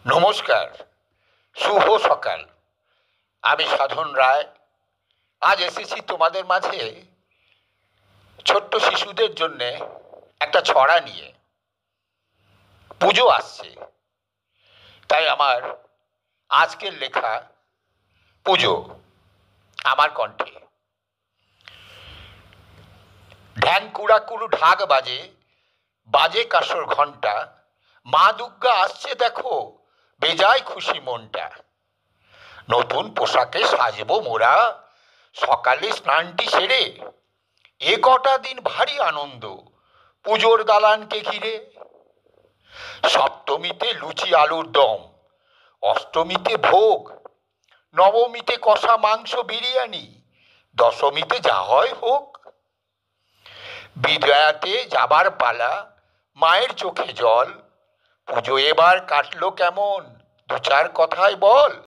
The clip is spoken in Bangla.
নমস্কার, শুভ সকাল। আমি সাধন রায়। আজ এসেছি তোমাদের মাঝে ছোট্ট শিশুদের জন্যে একটা ছড়া নিয়ে। পুজো আসছে, তাই আমার আজকের লেখা পুজো আমার কণ্ঠে। ঢ্যাং কুড়াকুড়ু ঢাক বাজে, বাজে কাসর ঘণ্টা, মা দুর্গা আসছে দেখো, বেজায় খুশি মনটা। নতুন পোশাকে সাজবো মোরা, সকালে স্নানটি সেরে, এ কটা দিন ভারী আনন্দ পুজোর দালানকে ঘিরে। সপ্তমীতে লুচি আলুর দম, অষ্টমীতে ভোগ, নবমীতে কষা মাংস বিরিয়ানি, দশমীতে যা হয় হোক। বিজয়াতে যাবার পালা, মায়ের চোখে জল, পুজো এবার কাটলো কেমন, দু চার কথায় বল।